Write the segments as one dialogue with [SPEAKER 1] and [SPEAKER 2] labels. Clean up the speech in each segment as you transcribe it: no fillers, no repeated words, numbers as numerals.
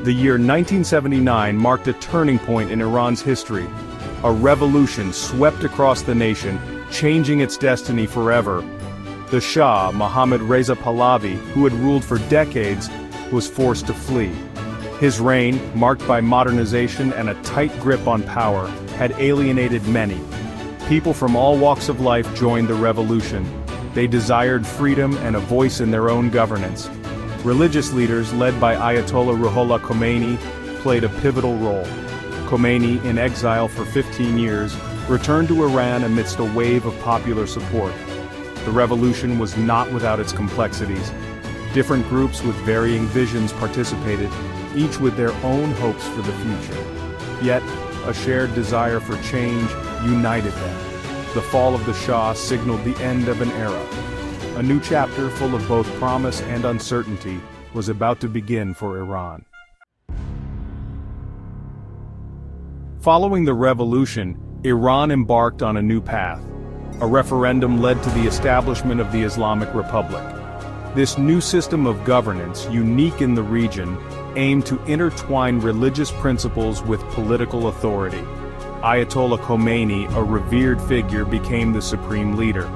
[SPEAKER 1] The year 1979 marked a turning point in Iran's history. A revolution swept across the nation, changing its destiny forever. The Shah, Mohammad Reza Pahlavi, who had ruled for decades, was forced to flee. His reign, marked by modernization and a tight grip on power, had alienated many. People from all walks of life joined the revolution. They desired freedom and a voice in their own governance. Religious leaders, led by Ayatollah Ruhollah Khomeini, played a pivotal role. Khomeini, in exile for 15 years, returned to Iran amidst a wave of popular support. The revolution was not without its complexities. Different groups with varying visions participated, each with their own hopes for the future. Yet, a shared desire for change united them. The fall of the Shah signaled the end of an era. A new chapter full of both promise and uncertainty was about to begin for Iran. Following the revolution, Iran embarked on a new path. A referendum led to the establishment of the Islamic Republic. This new system of governance, unique in the region, aimed to intertwine religious principles with political authority. Ayatollah Khomeini, a revered figure, became the supreme leader.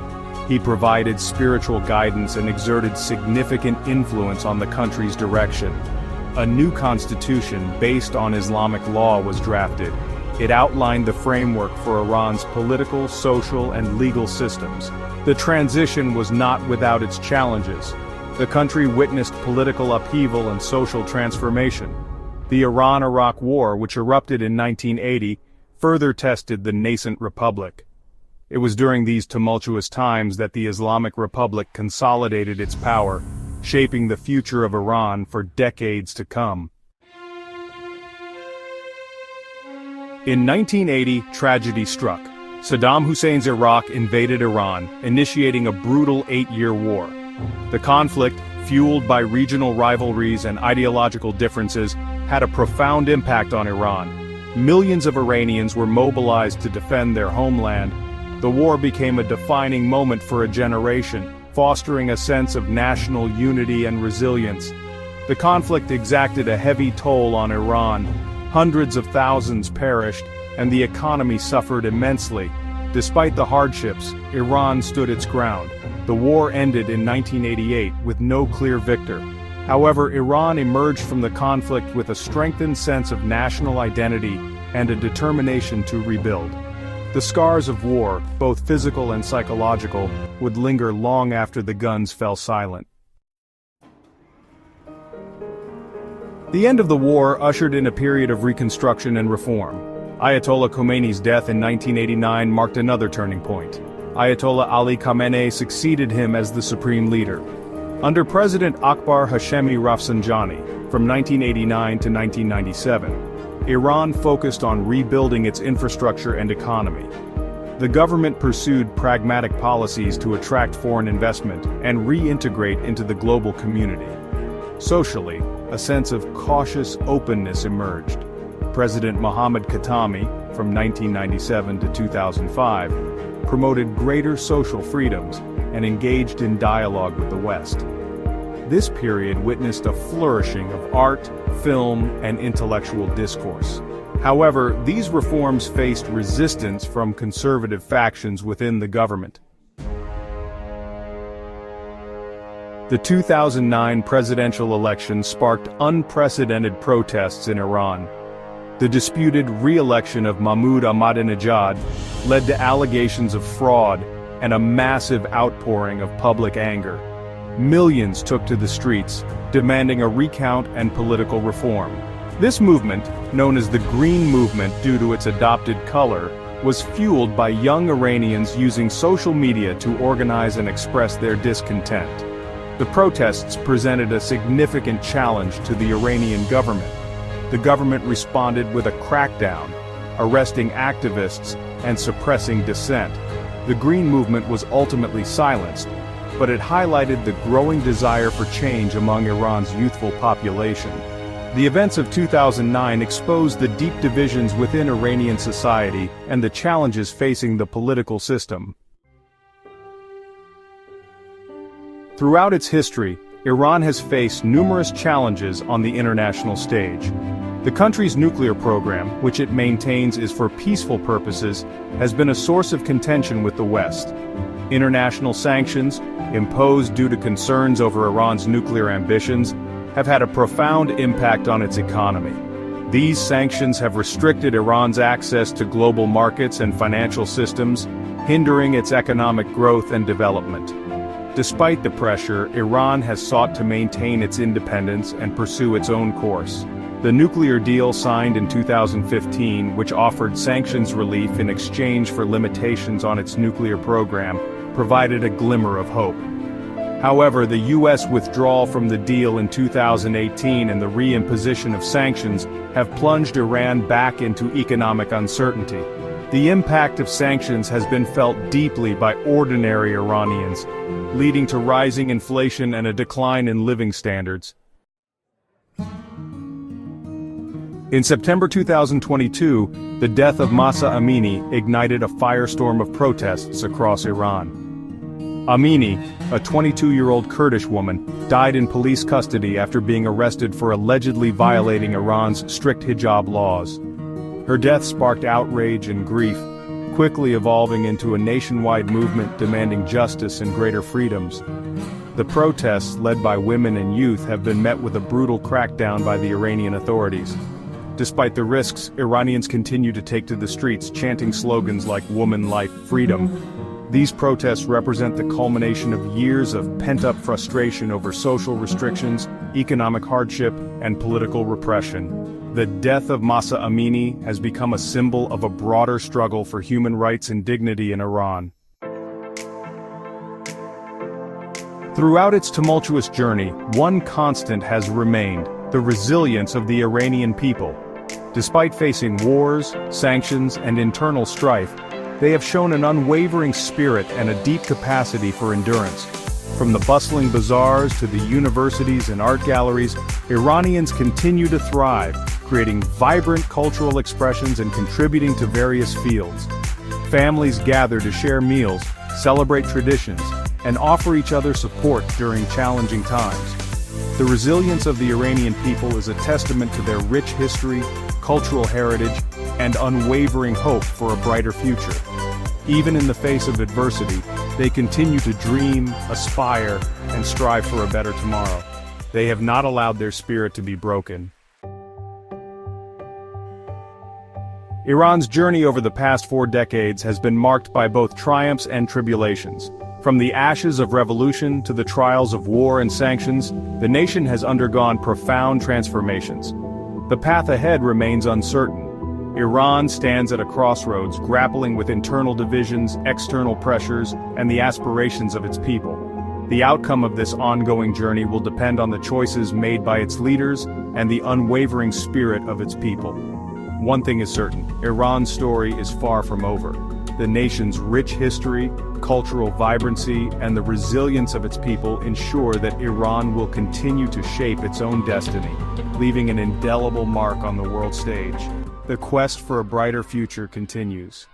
[SPEAKER 1] He provided spiritual guidance and exerted significant influence on the country's direction. A new constitution based on Islamic law was drafted. It outlined the framework for Iran's political, social, and legal systems. The transition was not without its challenges. The country witnessed political upheaval and social transformation. The Iran-Iraq War, which erupted in 1980, further tested the nascent republic. It was during these tumultuous times that the Islamic Republic consolidated its power, shaping the future of Iran for decades to come. In 1980, tragedy struck. Saddam Hussein's Iraq invaded Iran, initiating a brutal 8-year war. The conflict, fueled by regional rivalries and ideological differences, had a profound impact on Iran. Millions of Iranians were mobilized to defend their homeland. The war became a defining moment for a generation, fostering a sense of national unity and resilience. The conflict exacted a heavy toll on Iran. Hundreds of thousands perished, and the economy suffered immensely. Despite the hardships, Iran stood its ground. The war ended in 1988 with no clear victor. However, Iran emerged from the conflict with a strengthened sense of national identity and a determination to rebuild. The scars of war, both physical and psychological, would linger long after the guns fell silent. The end of the war ushered in a period of reconstruction and reform. Ayatollah Khomeini's death in 1989 marked another turning point. Ayatollah Ali Khamenei succeeded him as the supreme leader. Under President Akbar Hashemi Rafsanjani, from 1989 to 1997, Iran focused on rebuilding its infrastructure and economy. The government pursued pragmatic policies to attract foreign investment and reintegrate into the global community. Socially, a sense of cautious openness emerged. President Mohammad Khatami, from 1997 to 2005, promoted greater social freedoms and engaged in dialogue with the West. This period witnessed a flourishing of art, film, and intellectual discourse. However, these reforms faced resistance from conservative factions within the government. The 2009 presidential election sparked unprecedented protests in Iran. The disputed re-election of Mahmoud Ahmadinejad led to allegations of fraud and a massive outpouring of public anger. Millions took to the streets, demanding a recount and political reform. This movement, known as the Green Movement due to its adopted color, was fueled by young Iranians using social media to organize and express their discontent. The protests presented a significant challenge to the Iranian government. The government responded with a crackdown, arresting activists and suppressing dissent. The Green Movement was ultimately silenced, but it highlighted the growing desire for change among Iran's youthful population. The events of 2009 exposed the deep divisions within Iranian society and the challenges facing the political system. Throughout its history, Iran has faced numerous challenges on the international stage. The country's nuclear program, which it maintains is for peaceful purposes, has been a source of contention with the West. International sanctions, imposed due to concerns over Iran's nuclear ambitions, have had a profound impact on its economy. These sanctions have restricted Iran's access to global markets and financial systems, hindering its economic growth and development. Despite the pressure, Iran has sought to maintain its independence and pursue its own course. The nuclear deal signed in 2015, which offered sanctions relief in exchange for limitations on its nuclear program, provided a glimmer of hope. However, the U.S. withdrawal from the deal in 2018 and the reimposition of sanctions have plunged Iran back into economic uncertainty. The impact of sanctions has been felt deeply by ordinary Iranians, leading to rising inflation and a decline in living standards. In September 2022, the death of Mahsa Amini ignited a firestorm of protests across Iran. Amini, a 22-year-old Kurdish woman, died in police custody after being arrested for allegedly violating Iran's strict hijab laws. Her death sparked outrage and grief, quickly evolving into a nationwide movement demanding justice and greater freedoms. The protests, led by women and youth, have been met with a brutal crackdown by the Iranian authorities. Despite the risks, Iranians continue to take to the streets, chanting slogans like "Woman, Life, Freedom." These protests represent the culmination of years of pent-up frustration over social restrictions, economic hardship, and political repression. The death of Mahsa Amini has become a symbol of a broader struggle for human rights and dignity in Iran. Throughout its tumultuous journey, one constant has remained: the resilience of the Iranian people. Despite facing wars, sanctions, and internal strife, they have shown an unwavering spirit and a deep capacity for endurance. From the bustling bazaars to the universities and art galleries, Iranians continue to thrive, creating vibrant cultural expressions and contributing to various fields. Families gather to share meals, celebrate traditions, and offer each other support during challenging times. The resilience of the Iranian people is a testament to their rich history, cultural heritage, and unwavering hope for a brighter future. Even in the face of adversity, they continue to dream, aspire, and strive for a better tomorrow. They have not allowed their spirit to be broken. Iran's journey over the past 4 decades has been marked by both triumphs and tribulations. From the ashes of revolution to the trials of war and sanctions, the nation has undergone profound transformations. The path ahead remains uncertain. Iran stands at a crossroads, grappling with internal divisions, external pressures, and the aspirations of its people. The outcome of this ongoing journey will depend on the choices made by its leaders and the unwavering spirit of its people. One thing is certain: Iran's story is far from over. The nation's rich history, cultural vibrancy, and the resilience of its people ensure that Iran will continue to shape its own destiny, leaving an indelible mark on the world stage. The quest for a brighter future continues.